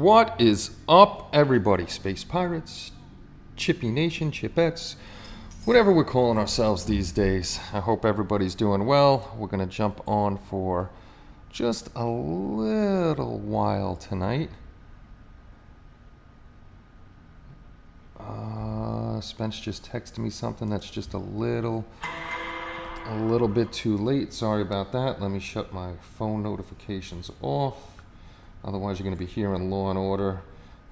What is up, everybody? Space Pirates, Chippy Nation, Chipettes, whatever we're calling ourselves these days. I hope everybody's doing well. We're going to jump on for just a little while tonight. Spence just texted me something that's just a little bit too late. Sorry about that. Let me shut my phone notifications off. Otherwise, you're going to be hearing Law and Order,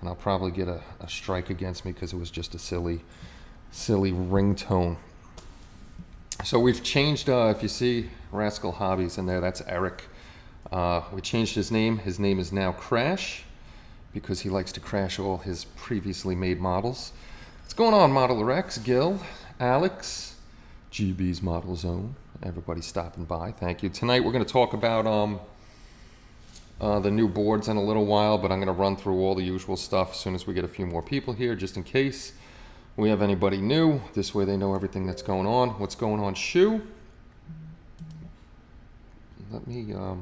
and I'll probably get a strike against me because it was just a silly ringtone. So we've changed, if you see Rascal Hobbies in there, that's Eric. We changed his name. His name is now Crash because he likes to crash all his previously made models. What's going on, Modeler X, Gil, Alex, GB's Model Zone, everybody stopping by. Thank you. Tonight we're going to talk about the new boards in a little while, but I'm going to run through all the usual stuff as soon as we get a few more people here, just in case we have anybody new. This way they know everything that's going on. What's going on, Shu? Let me, I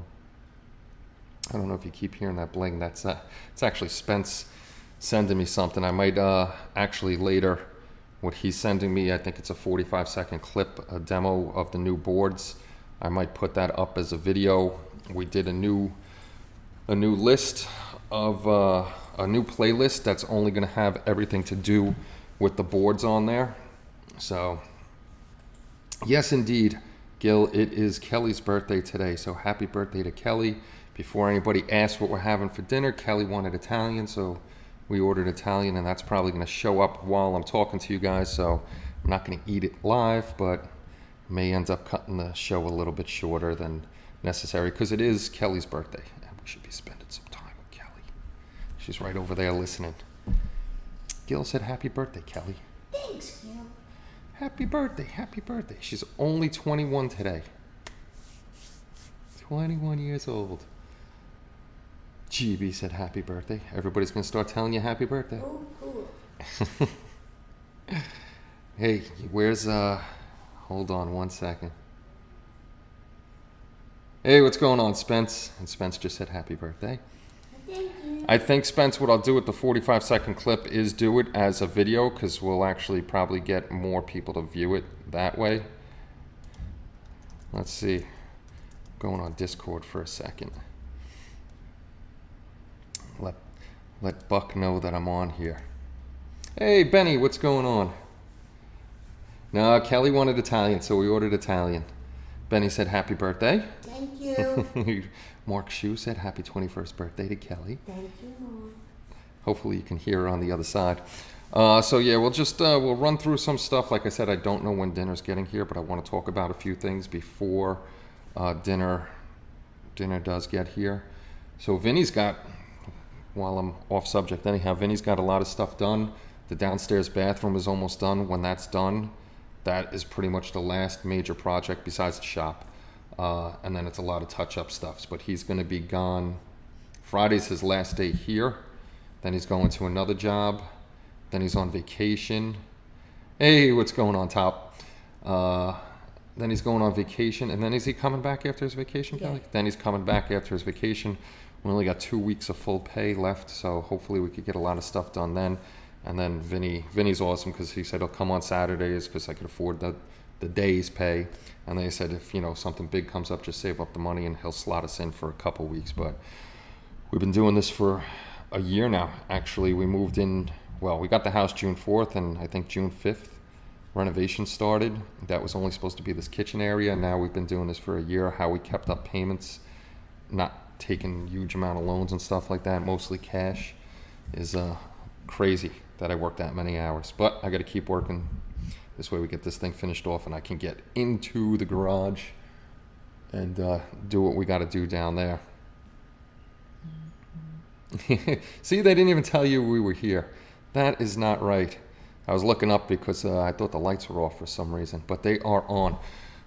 don't know if you keep hearing that bling. It's actually Spence sending me something. I might actually later, what he's sending me, I think it's a 45-second clip, a demo of the new boards. I might put that up as a video. We did a new list of a new playlist that's only going to have everything to do with the boards on there. So yes, indeed, Gil, it is Kelly's birthday today, so happy birthday to Kelly. Before anybody asks what we're having for dinner, Kelly wanted Italian, so we ordered Italian, and that's probably going to show up while I'm talking to you guys, so I'm not going to eat it live, but may end up cutting the show a little bit shorter than necessary because it is Kelly's birthday. Should be spending some time with Kelly. She's right over there listening. Gil said happy birthday, Kelly. Thanks, Gil. Happy birthday, happy birthday. She's only 21 today. 21 years old. GB said happy birthday. Everybody's going to start telling you happy birthday. Oh, cool. Hey, where's, hold on one second. Hey, what's going on, Spence? And Spence just said happy birthday. Thank you. I think, Spence, what I'll do with the 45-second clip is do it as a video because we'll actually probably get more people to view it that way. Let's see. Going on Discord for a second. Let Buck know that I'm on here. Hey, Benny, what's going on? No, Kelly wanted Italian, so we ordered Italian. Benny said happy birthday. Thank you. Mark Shue said happy 21st birthday to Kelly. Thank you, Mom. Hopefully you can hear her on the other side. So yeah, we'll run through some stuff. Like I said, I don't know when dinner's getting here, but I want to talk about a few things before dinner does get here. So Vinny's got, while I'm off subject anyhow, Vinny's got a lot of stuff done. The downstairs bathroom is almost done. When that's done, that is pretty much the last major project besides the shop. And then it's a lot of touch-up stuffs. But he's going to be gone. Friday's his last day here. Then he's going to another job. Then he's on vacation. Hey, what's going on, Top? Then he's going on vacation. And then is he coming back after his vacation, Kelly? Then he's coming back after his vacation. We only got 2 weeks of full pay left, so hopefully we could get a lot of stuff done then. And then Vinny's awesome because he said he'll come on Saturdays because I could afford the day's pay. And they said if something big comes up, just save up the money and he'll slot us in for a couple weeks. But we've been doing this for a year now. Actually, we moved in, well, we got the house June 4th and I think June 5th renovation started. That was only supposed to be this kitchen area. Now we've been doing this for a year. How we kept up payments, not taking huge amount of loans and stuff like that, mostly cash, is crazy that I work that many hours. But I got to keep working. This way we get this thing finished off and I can get into the garage and do what we got to do down there. See, they didn't even tell you we were here. That is not right. I was looking up because I thought the lights were off for some reason, but they are on.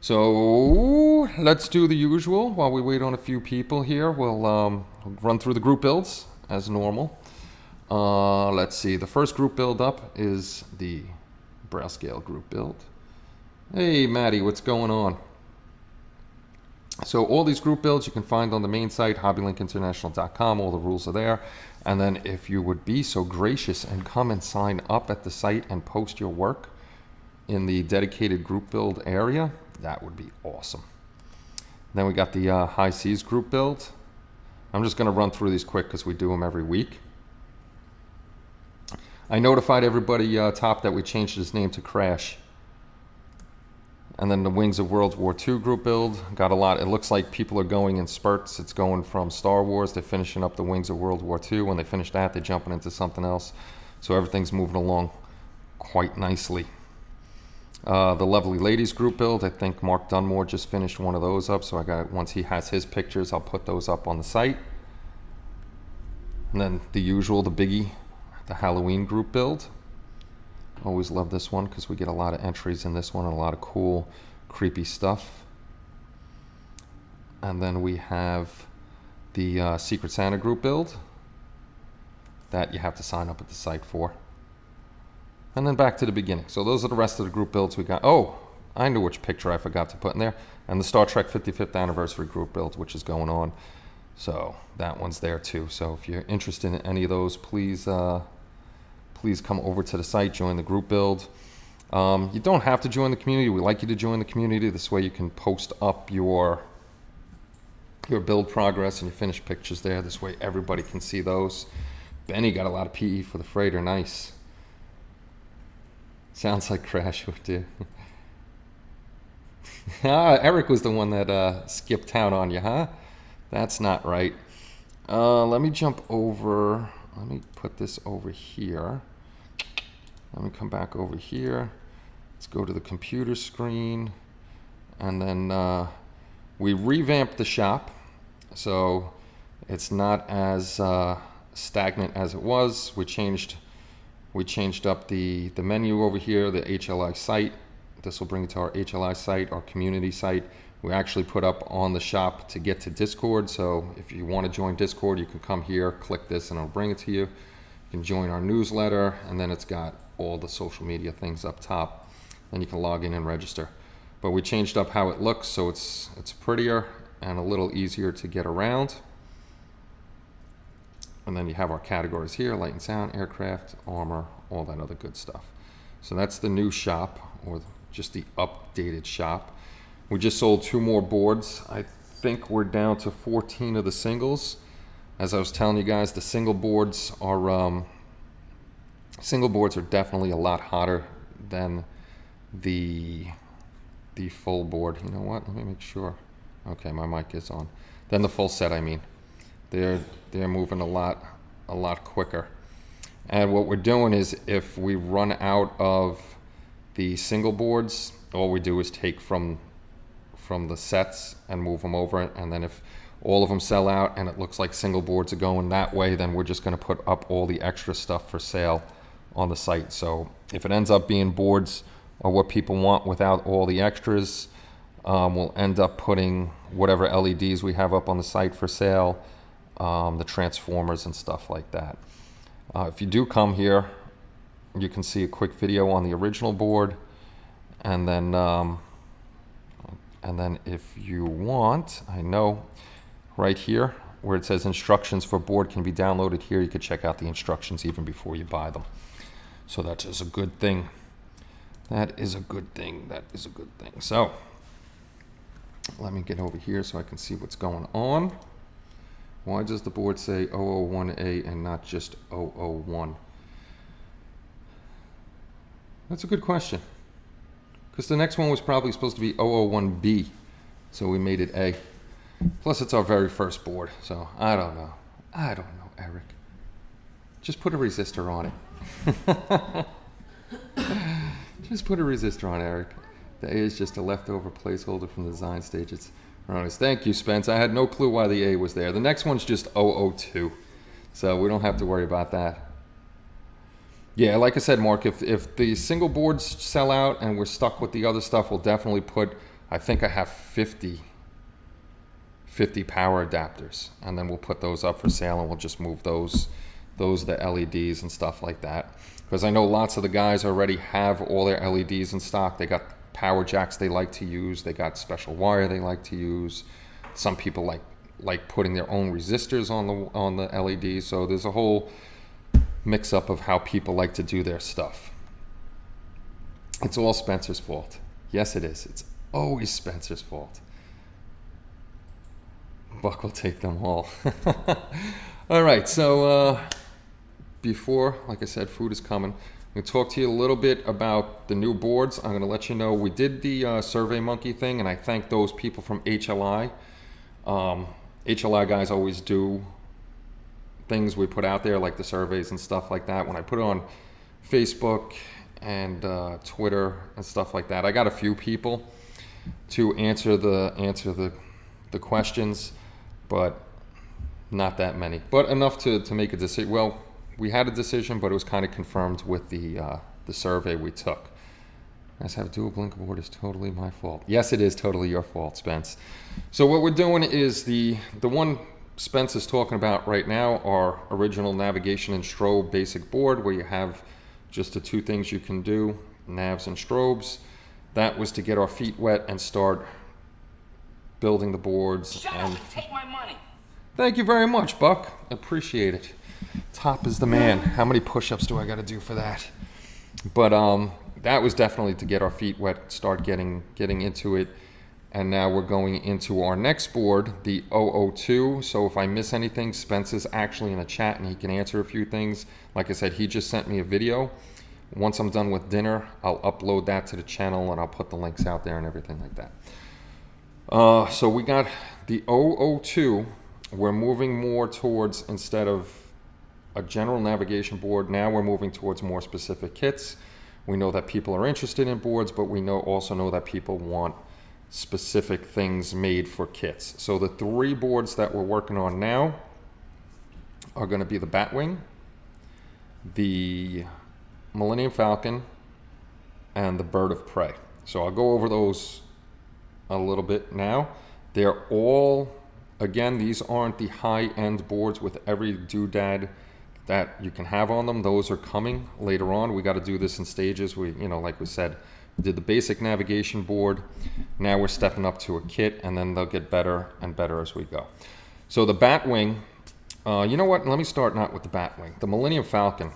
So let's do the usual while we wait on a few people here. We'll run through the group builds as normal. Let's see. The first group build up is the Braille Scale group build. Hey, Maddie, what's going on? So all these group builds you can find on the main site, hobbylinkinternational.com. All the rules are there. And then if you would be so gracious and come and sign up at the site and post your work in the dedicated group build area, that would be awesome. Then we got the High Seas group build. I'm just going to run through these quick because we do them every week. I notified everybody top that we changed his name to Crash. And then the Wings of World War II group build got a lot. It looks like people are going in spurts. It's going from Star Wars, they're finishing up the Wings of World War II. When they finish that, they're jumping into something else. So everything's moving along quite nicely. The Lovely Ladies group build, I think Mark Dunmore just finished one of those up. So I got, once he has his pictures, I'll put those up on the site. And then the usual, the biggie, the Halloween group build. Always love this one because we get a lot of entries in this one and a lot of cool, creepy stuff. And then we have the Secret Santa group build that you have to sign up at the site for. And then back to the beginning. So those are the rest of the group builds we got. Oh, I knew which picture I forgot to put in there. And the Star Trek 55th anniversary group build, which is going on. So that one's there too. So if you're interested in any of those, please come over to the site, join the group build. You don't have to join the community. We like you to join the community. This way you can post up your build progress and your finished pictures there. This way everybody can see those. Benny got a lot of PE for the freighter. Nice. Sounds like Crash would do. Eric was the one that skipped town on you, huh? That's not right. Let me jump over. Let me put this over here. Let me come back over here. Let's go to the computer screen. And then we revamped the shop. So it's not as stagnant as it was. We changed up the menu over here, the HLI site. This will bring it to our HLI site, our community site. We actually put up on the shop to get to Discord. So if you want to join Discord, you can come here, click this, and it'll bring it to you. You can join our newsletter, and then it's got all the social media things up top. Then you can log in and register. But we changed up how it looks, so it's prettier and a little easier to get around. And then you have our categories here: light and sound, aircraft, armor, all that other good stuff. So that's the new shop, or just the updated shop. We just sold 2 more boards. I think we're down to 14 of the singles. As I was telling you guys, the single boards are definitely a lot hotter than the full board. You know what? Let me make sure. Okay, my mic is on. Then the full set, I mean. They're moving a lot quicker. And what we're doing is, if we run out of the single boards, all we do is take from the sets and move them over. And then if all of them sell out and it looks like single boards are going that way, then we're just going to put up all the extra stuff for sale on the site. So if it ends up being boards or what people want without all the extras, we'll end up putting whatever LEDs we have up on the site for sale, the transformers and stuff like that. If you do come here, you can see a quick video on the original board, and then if you want, I know right here where it says instructions for board can be downloaded here, you could check out the instructions even before you buy them. So that is a good thing. That is a good thing. That is a good thing. So let me get over here so I can see what's going on. Why does the board say 001A and not just 001? That's a good question. Because the next one was probably supposed to be 001B, so we made it A. Plus, it's our very first board, so I don't know. I don't know, Eric. Just put a resistor on it. Just put a resistor on, Eric. The A is just a leftover placeholder from the design stage. It's erroneous. Thank you, Spence. I had no clue why the A was there. The next one's just 002, so we don't have to worry about that. Yeah, like I said, Mark, if the single boards sell out and we're stuck with the other stuff, we'll definitely put, I think I have 50 power adapters, and then we'll put those up for sale, and we'll just move those the LEDs and stuff like that. Because I know lots of the guys already have all their LEDs in stock. They got power jacks they like to use. They got special wire they like to use. Some people like putting their own resistors on the LED. So there's a whole mix up of how people like to do their stuff. It's all Spencer's fault. Yes, it is. It's always Spencer's fault. Buck will take them all. All right, so before, like I said, food is coming. I'm going to talk to you a little bit about the new boards. I'm going to let you know we did the Survey Monkey thing, and I thank those people from HLI. HLI guys always do things we put out there, like the surveys and stuff like that. When I put it on Facebook and Twitter and stuff like that, I got a few people to answer the questions, but not that many. But enough to make a decision. Well, we had a decision, but it was kind of confirmed with the survey we took. As have dual blink board is totally my fault. Yes, it is totally your fault, Spence. So what we're doing is the one Spence is talking about right now, our original navigation and strobe basic board, where you have just the two things you can do, navs and strobes. That was to get our feet wet and start building the boards. Shut up and take my money. Thank you very much, Buck. Appreciate it. Top is the man. How many push-ups do I got to do for that? But that was definitely to get our feet wet, start getting into it. And now we're going into our next board, the 002. So if I miss anything, Spence is actually in the chat and he can answer a few things. Like I said, he just sent me a video. Once I'm done with dinner, I'll upload that to the channel and I'll put the links out there and everything like that. So we got the 002. We're moving more towards, instead of a general navigation board, now we're moving towards more specific kits. We know that people are interested in boards, but we also know that people want specific things made for kits. So the three boards that we're working on now are going to be the Batwing, the Millennium Falcon, and the Bird of Prey. So I'll go over those a little bit now. They're all, again, these aren't the high-end boards with every doodad that you can have on them. Those are coming later on. We got to do this in stages. We, like we said, we did the basic navigation board. Now we're stepping up to a kit, and then they'll get better and better as we go. So the Batwing, you know what? Let me start not with the Batwing. The Millennium Falcon,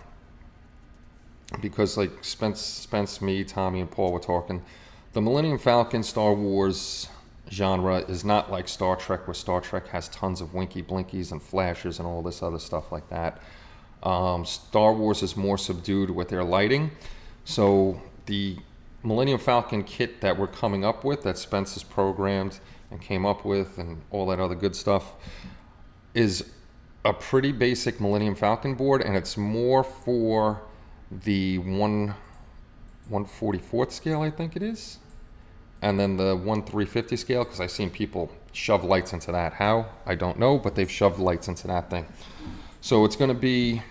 because like Spence, me, Tommy, and Paul were talking, the Millennium Falcon Star Wars genre is not like Star Trek, where Star Trek has tons of winky blinkies and flashes and all this other stuff like that. Star Wars is more subdued with their lighting. So the Millennium Falcon kit that we're coming up with, that Spence has programmed and came up with and all that other good stuff, is a pretty basic Millennium Falcon board, and it's more for the 1/44th scale, I think it is, and then the 1/350 scale, because I've seen people shove lights into that. How? I don't know, but they've shoved lights into that thing. So it's going to be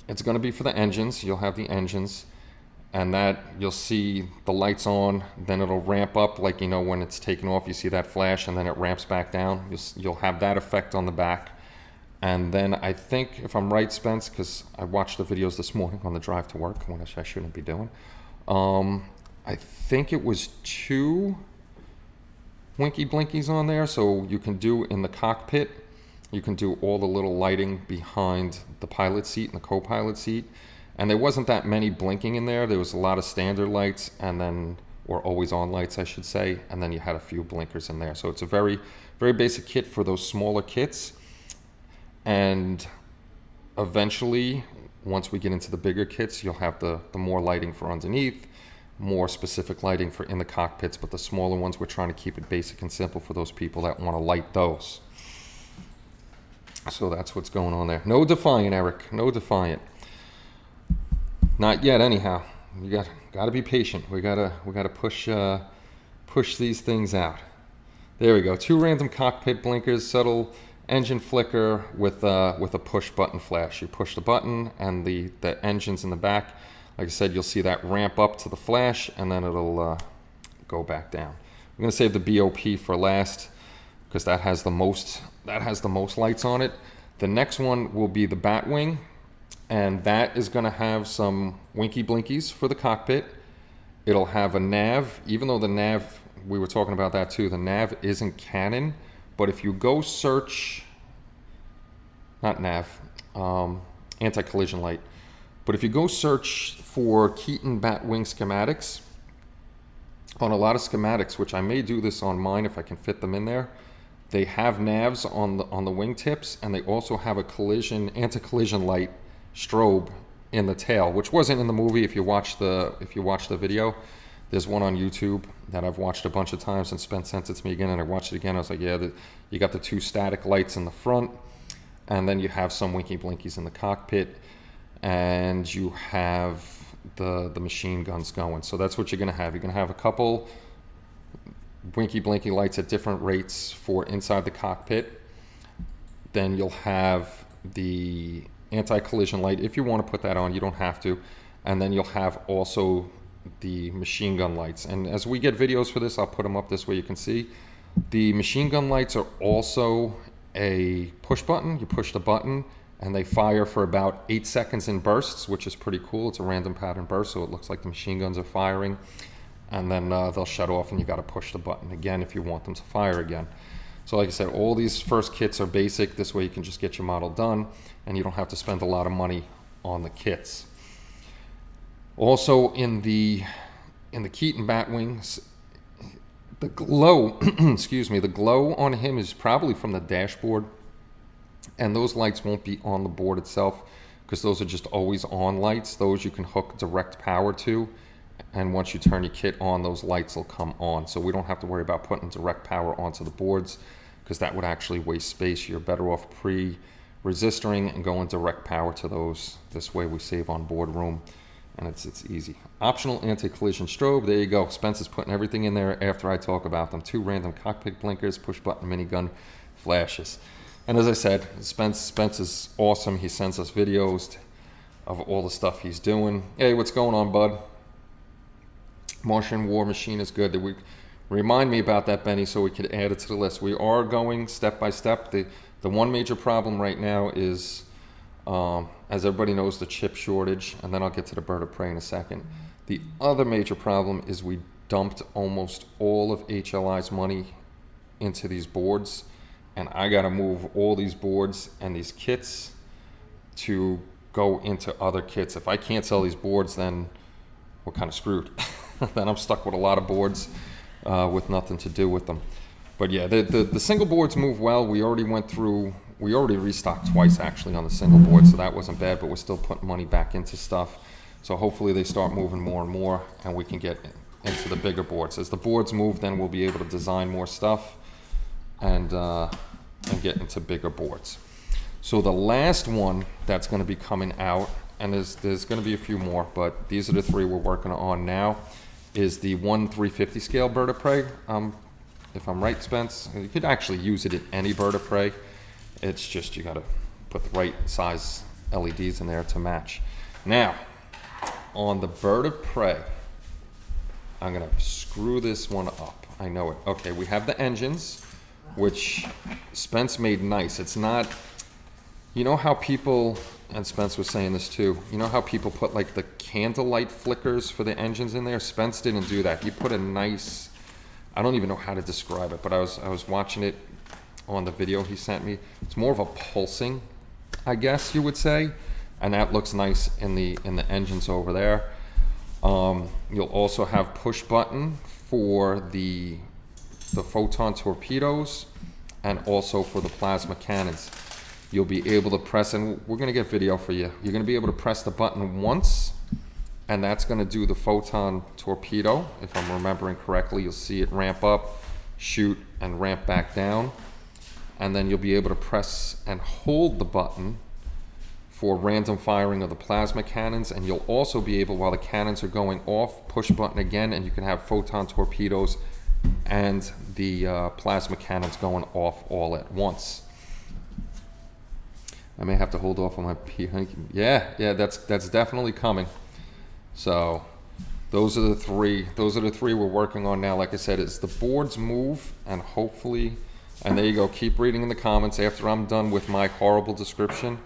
for the engines. You'll have the engines, and that you'll see the lights on, then it'll ramp up, like when it's taken off, you see that flash, and then it ramps back down. You'll have that effect on the back. And then I think, if I'm right, Spence, because I watched the videos this morning on the drive to work, which I shouldn't be doing, I think it was 2 winky blinkies on there. So you can do in the cockpit, you can do all the little lighting behind the pilot seat and the co-pilot seat. And there wasn't that many blinking in there. There was a lot of standard lights, and then, or always on lights, I should say. And then you had a few blinkers in there. So it's a very, very basic kit for those smaller kits. And eventually, once we get into the bigger kits, you'll have the more lighting for underneath, more specific lighting for in the cockpits. But the smaller ones, we're trying to keep it basic and simple for those people that want to light those. So that's what's going on there. No Defiant, Eric. No Defiant. Not yet, anyhow. You got to be patient. We gotta push these things out. There we go. 2 random cockpit blinkers, subtle engine flicker with a push button flash. You push the button, and the engine's in the back. Like I said, you'll see that ramp up to the flash, and then it'll go back down. I'm gonna save the BOP for last, because that has the most lights on it. The next one will be the Batwing, and that is going to have some winky blinkies for the cockpit. It'll have a nav, even though the nav, we were talking about that too, the nav isn't Canon, but if you go search, not nav, anti-collision light, but if you go search for Keaton bat wing schematics, on a lot of schematics, which I may do this on mine if I can fit them in there, they have navs on the wing tips, and they also have a anti-collision light strobe in the tail, which wasn't in the movie. If you watch the video, there's one on YouTube that I've watched a bunch of times, and Spence sent it to me again, and I watched it again. I was like, yeah, you got the 2 static lights in the front, and then you have some winky blinkies in the cockpit, and you have the machine guns going. So that's what you're going to have. You're going to have a couple winky blinky lights at different rates for inside the cockpit. Then you'll have the anti-collision light. If you want to put that on, you don't have to. And then you'll have also the machine gun lights. And as we get videos for this, I'll put them up this way you can see. The machine gun lights are also a push button. You push the button and they fire for about 8 seconds in bursts, which is pretty cool. It's a random pattern burst, so it looks like the machine guns are firing. And then they'll shut off, and you got to push the button again if you want them to fire again. So like I said, all these first kits are basic. This way you can just get your model done, and you don't have to spend a lot of money on the kits. Also in the Keaton Batwings, the glow, excuse me, the glow on him is probably from the dashboard, and those lights won't be on the board itself because those are just always on lights. Those you can hook direct power to, and once you turn your kit on, those lights will come on. So we don't have to worry about putting direct power onto the boards because that would actually waste space. You're better off pre-resisting and going direct power to those. This way we save on board room, and it's easy. Optional anti-collision strobe. There you go. Spence is putting everything in there after I talk about them. 2 random cockpit blinkers, push button minigun flashes. And as I said, Spence is awesome. He sends us videos of all the stuff he's doing. Hey, what's going on, bud? Martian War Machine is good. Remind me about that, Benny, so we could add it to the list. We are going step by step. The one major problem right now is, as everybody knows, the chip shortage, and then I'll get to the bird of prey in a second. The other major problem is we dumped almost all of HLI's money into these boards, and I got to move all these boards and these kits to go into other kits. If I can't sell these boards, then we're kind of screwed. Then I'm stuck with a lot of boards with nothing to do with them. But yeah, the single boards move well. We already restocked twice actually on the single board, so that wasn't bad, but we're still putting money back into stuff. So hopefully they start moving more and more, and we can get into the bigger boards. As the boards move, then we'll be able to design more stuff and get into bigger boards. So the last one that's going to be coming out, and there's going to be a few more, but these are the 3 we're working on now, is the 1/350 scale bird of prey. If I'm right, Spence, you could actually use it in any bird of prey. It's just you got to put the right size LEDs in there to match. Now, on the bird of prey, I'm going to screw this one up. I know it. Okay, we have the engines, which Spence made nice. It's not, you know how people, and Spence was saying this too, you know how people put like the candlelight flickers for the engines in there? Spence didn't do that. He put a nice, I don't even know how to describe it, but I was watching it on the video he sent me. It's more of a pulsing, I guess you would say, and that looks nice in the engines over there. You'll also have push button for the photon torpedoes and also for the plasma cannons. You'll be able to press, and we're going to get video for you. You're going to be able to press the button once, and that's going to do the photon torpedo. If I'm remembering correctly, you'll see it ramp up, shoot, and ramp back down. And then you'll be able to press and hold the button for random firing of the plasma cannons, and you'll also be able, while the cannons are going off, push button again, and you can have photon torpedoes and the plasma cannons going off all at once. I may have to hold off on my pee. Yeah, that's definitely coming. So those are the 3. Those are the 3 we're working on now. Like I said, it's the boards move, and hopefully, and there you go. Keep reading in the comments after I'm done with my horrible description.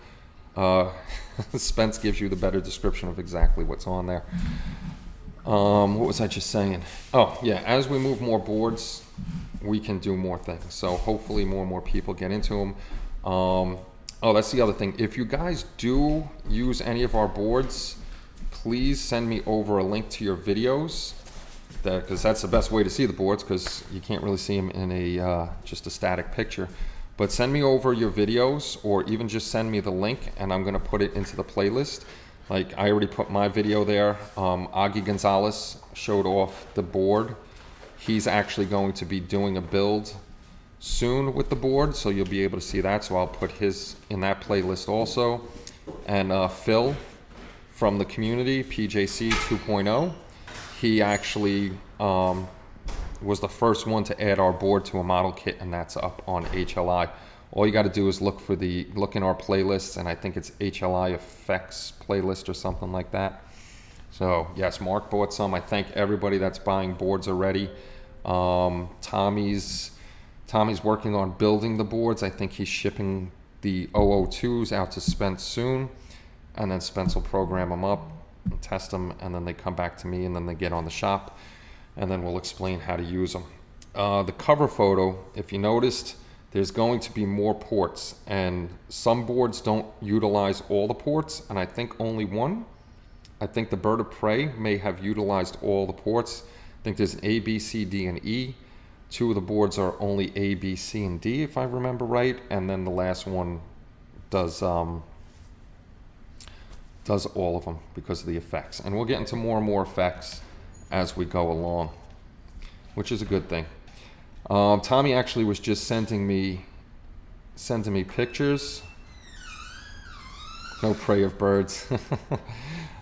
Spence gives you the better description of exactly what's on there. What was I just saying? Oh yeah, as we move more boards, we can do more things. So hopefully more and more people get into them. Oh, that's the other thing. If you guys do use any of our boards, please send me over a link to your videos, because that's the best way to see the boards, because you can't really see them in a just a static picture. But send me over your videos, or even just send me the link, and I'm gonna put it into the playlist. Like, I already put my video there. Augie Gonzalez showed off the board. He's actually going to be doing a build soon with the board, so you'll be able to see that. So I'll put his in that playlist also. And Phil from the community, PJC 2.0, he actually was the first one to add our board to a model kit, and that's up on HLI. All you got to do is look in our playlists, and I think it's HLIFX playlist or something like that. So yes, Mark bought some. I thank everybody that's buying boards already. Tommy's working on building the boards. I think he's shipping the 002s out to Spence soon, and then Spence will program them up and test them, and then they come back to me, and then they get on the shop, and then we'll explain how to use them. The cover photo, if you noticed, there's going to be more ports, and some boards don't utilize all the ports, and I think only one. I think the Bird of Prey may have utilized all the ports. I think there's an A, B, C, D, and E. Two of the boards are only A, B, C, and D, if I remember right, and then the last one does all of them because of the effects. And we'll get into more and more effects as we go along, which is a good thing. Tommy actually was just sending me pictures. No prey of birds.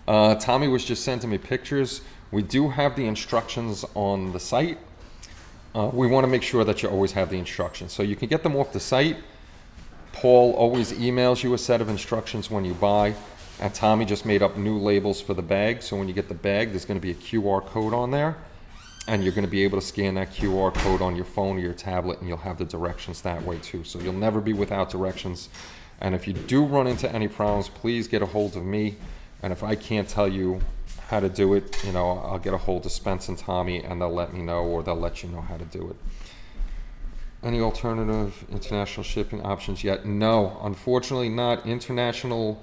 Tommy was just sending me pictures. We do have the instructions on the site. We want to make sure that you always have the instructions, so you can get them off the site. Paul always emails you a set of instructions when you buy, and Tommy just made up new labels for the bag. So when you get the bag, there's going to be a QR code on there, and you're going to be able to scan that QR code on your phone or your tablet, and you'll have the directions that way too. So you'll never be without directions. And if you do run into any problems, please get a hold of me. And if I can't tell you how to do it, you know, I'll get a hold of Spence and Tommy, and they'll let me know, or they'll let you know how to do it. Any alternative international shipping options yet? No, unfortunately not. International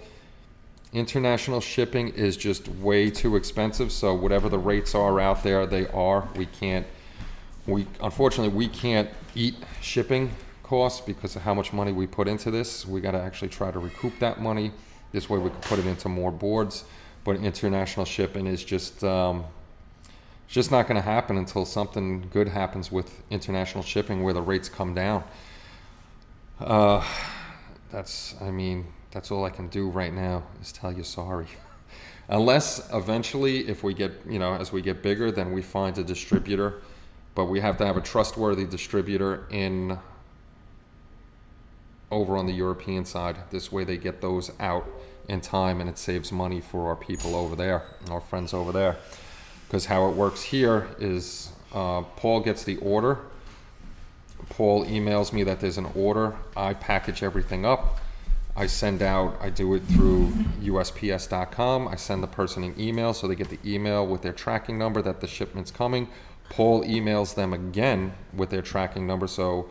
shipping is just way too expensive. So whatever the rates are out there, they are. Unfortunately we can't eat shipping costs because of how much money we put into this. We got to actually try to recoup that money. This way we can put it into more boards. But international shipping is just not going to happen until something good happens with international shipping, where the rates come down. That's all I can do right now is tell you sorry. Unless eventually, if we get, as we get bigger, then we find a distributor. But we have to have a trustworthy distributor over on the European side. This way they get those out in time, and it saves money for our people over there, our friends over there. Because how it works here is Paul gets the order. Paul emails me that there's an order. I package everything up. I do it through USPS.com. I send the person an email, so they get the email with their tracking number that the shipment's coming. Paul emails them again with their tracking number, so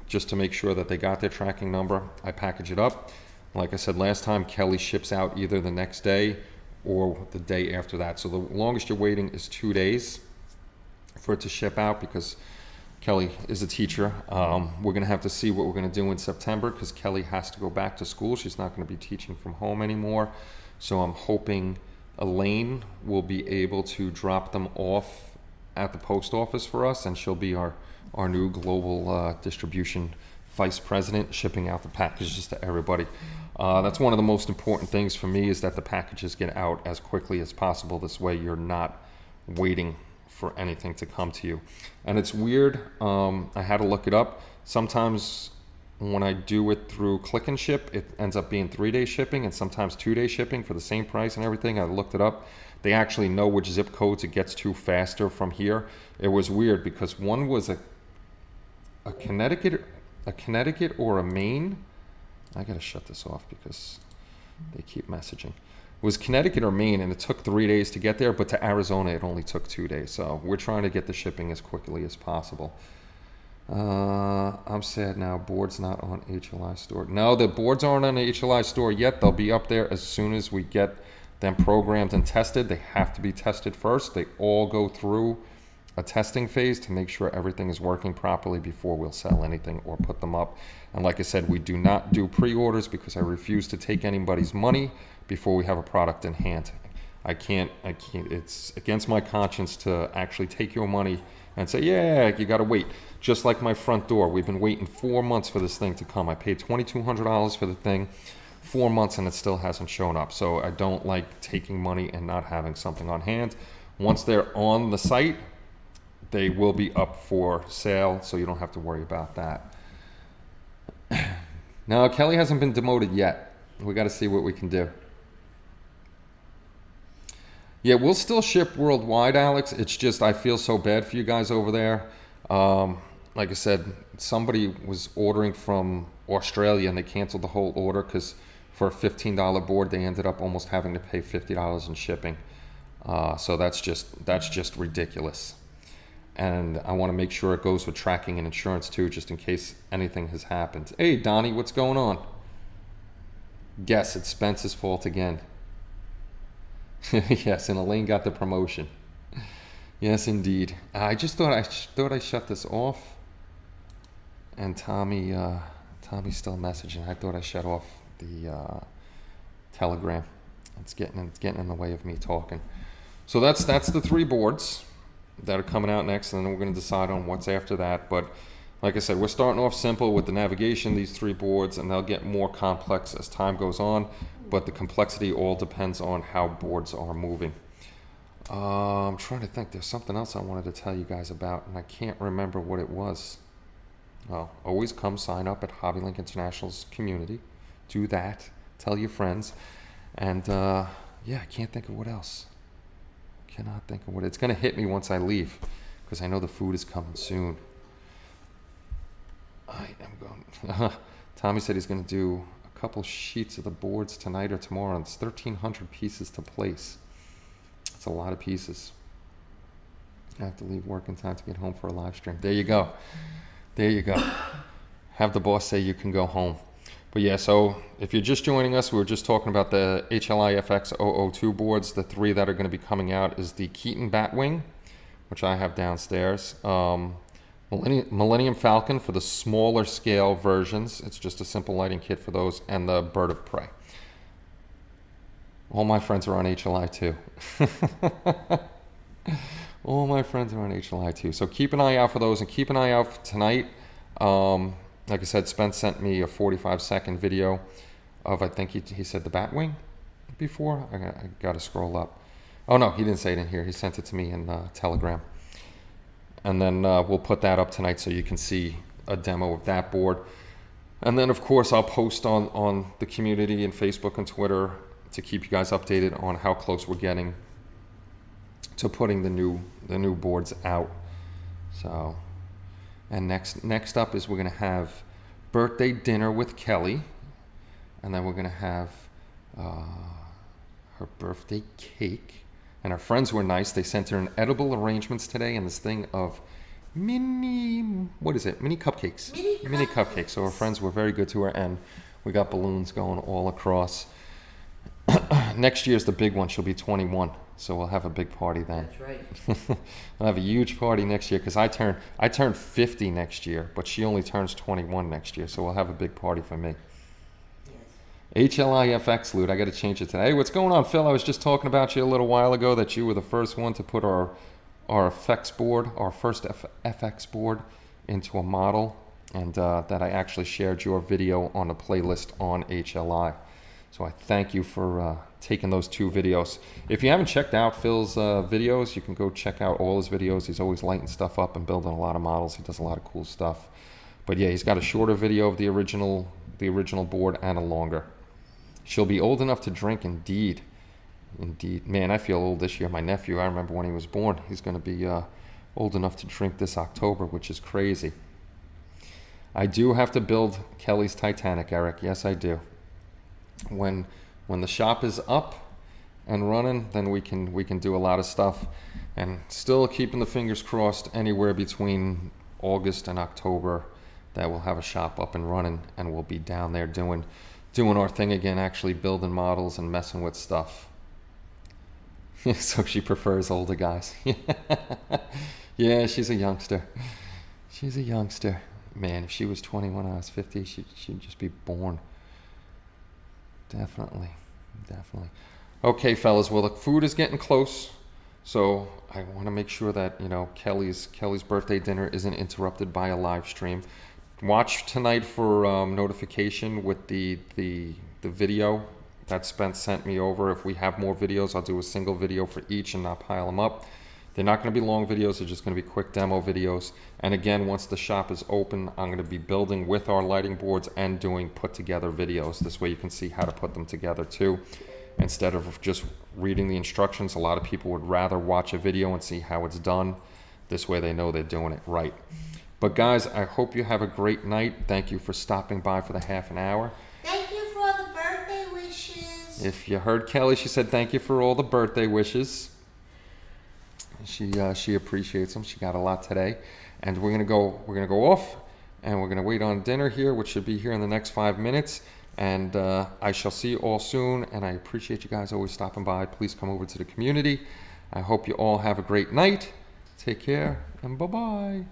just to make sure that they got their tracking number, I package it up. Like I said last time, Kelly ships out either the next day or the day after that. So the longest you're waiting is 2 days for it to ship out, because Kelly is a teacher. We're going to have to see what we're going to do in September, because Kelly has to go back to school. She's not going to be teaching from home anymore. So I'm hoping Elaine will be able to drop them off at the post office for us, and she'll be our new global distribution vice president, shipping out the packages to everybody. That's one of the most important things for me, is that the packages get out as quickly as possible. This way you're not waiting for anything to come to you. And it's weird, I had to look it up. Sometimes when I do it through Click and Ship, it ends up being 3-day shipping, and sometimes 2-day shipping for the same price and everything. I looked it up. They actually know which zip codes it gets to faster from here. It was weird because one was a Connecticut or a Maine. I gotta shut this off because they keep messaging. It was Connecticut or Maine, and it took 3 days to get there, but to Arizona it only took 2 days. So we're trying to get the shipping as quickly as possible. I'm sad now. Board's not on HLI store. No, the boards aren't on the HLI store yet. They'll be up there as soon as we get them programmed and tested. They have to be tested first. They all go through a testing phase to make sure everything is working properly before we'll sell anything or put them up. And like I said, we do not do pre-orders because I refuse to take anybody's money before we have a product in hand. I can't, it's against my conscience to actually take your money and say, yeah, you gotta wait. Just like my front door, we've been waiting 4 months for this thing to come. I paid $2,200 for the thing, 4 months, and it still hasn't shown up. So I don't like taking money and not having something on hand. Once they're on the site, they will be up for sale, so you don't have to worry about that. Now, Kelly hasn't been demoted yet. We gotta see what we can do. Yeah, we'll still ship worldwide, Alex. It's just I feel so bad for you guys over there. Like I said, somebody was ordering from Australia and they canceled the whole order because for a $15 board, they ended up almost having to pay $50 in shipping. So that's just ridiculous. And I want to make sure it goes with tracking and insurance too, just in case anything has happened. Hey, Donnie, what's going on? Guess it's Spence's fault again. Yes, and Elaine got the promotion. Yes, indeed. I just thought I shut this off, and Tommy's still messaging. I thought I shut off the Telegram. It's getting in the way of me talking. So that's the 3 boards that are coming out next, and then we're going to decide on what's after that. But like I said, we're starting off simple with the navigation, these 3 boards, and they'll get more complex as time goes on. But the complexity all depends on how boards are moving. I'm trying to think. There's something else I wanted to tell you guys about, and I can't remember what it was. Well, always come sign up at HobbyLink International's community. Do that. Tell your friends. And yeah, I can't think of what else. Cannot think of what. It's going to hit me once I leave because I know the food is coming soon. I am going. Tommy said he's going to do a couple sheets of the boards tonight or tomorrow. It's 1,300 pieces to place. It's a lot of pieces. I have to leave work in time to get home for a live stream. There you go. There you go. Have the boss say you can go home. But yeah, so if you're just joining us, we were just talking about the HLIFX 002 boards. The 3 that are going to be coming out is the Keaton Batwing, which I have downstairs. Millennium Falcon for the smaller scale versions. It's just a simple lighting kit for those, and the Bird of Prey. All my friends are on HLI too. All my friends are on HLI too. So keep an eye out for those, and keep an eye out for tonight. Like I said, Spence sent me a 45-second video of, I think he said the Batwing before. I got to scroll up. Oh no, he didn't say it in here. He sent it to me in Telegram. And then we'll put that up tonight so you can see a demo of that board. And then, of course, I'll post on the community and Facebook and Twitter to keep you guys updated on how close we're getting to putting the new boards out. So, and next up is we're going to have birthday dinner with Kelly. And then we're going to have her birthday cake. And our friends were nice. They sent her an edible arrangements today and this thing of mini cupcakes. Mini cupcakes. So our friends were very good to her, and we got balloons going all across. Next year's the big one. She'll be 21, so we'll have a big party then. That's right. We'll have a huge party next year because I turn 50 next year, but she only turns 21 next year, so we'll have a big party for me. HLIFX loot. I got to change it today. Hey, what's going on, Phil? I was just talking about you a little while ago that you were the first one to put our FX board, our first FX board, into a model, and that I actually shared your video on a playlist on HLI. So I thank you for taking those 2 videos. If you haven't checked out Phil's videos, you can go check out all his videos. He's always lighting stuff up and building a lot of models. He does a lot of cool stuff. But yeah, he's got a shorter video of the original board and a longer. She'll be old enough to drink, indeed. Indeed. Man, I feel old this year. My nephew, I remember when he was born, he's going to be old enough to drink this October, which is crazy. I do have to build Kelly's Titanic, Eric. Yes, I do. When the shop is up and running, then we can do a lot of stuff, and still keeping the fingers crossed anywhere between August and October that we'll have a shop up and running, and we'll be down there doing our thing again, actually building models and messing with stuff. So she prefers older guys. Yeah, she's a youngster. She's a youngster. Man, if she was 20 when I was 50, she'd just be born. Definitely. Okay, fellas, well, the food is getting close, so I want to make sure that, you know, Kelly's birthday dinner isn't interrupted by a live stream. Watch tonight for notification with the video that Spence sent me over. If we have more videos, I'll do a single video for each and not pile them up. They're not going to be long videos. They're just going to be quick demo videos. And again, once the shop is open, I'm going to be building with our lighting boards and doing put together videos. This way you can see how to put them together too, instead of just reading the instructions. A lot of people would rather watch a video and see how it's done. This way they know they're doing it right. But guys, I hope you have a great night. Thank you for stopping by for the half an hour. Thank you for all the birthday wishes. If you heard Kelly, she said thank you for all the birthday wishes. She appreciates them. She got a lot today, and we're gonna go off, and we're gonna wait on dinner here, which should be here in the next 5 minutes. And I shall see you all soon. And I appreciate you guys always stopping by. Please come over to the community. I hope you all have a great night. Take care, and bye-bye.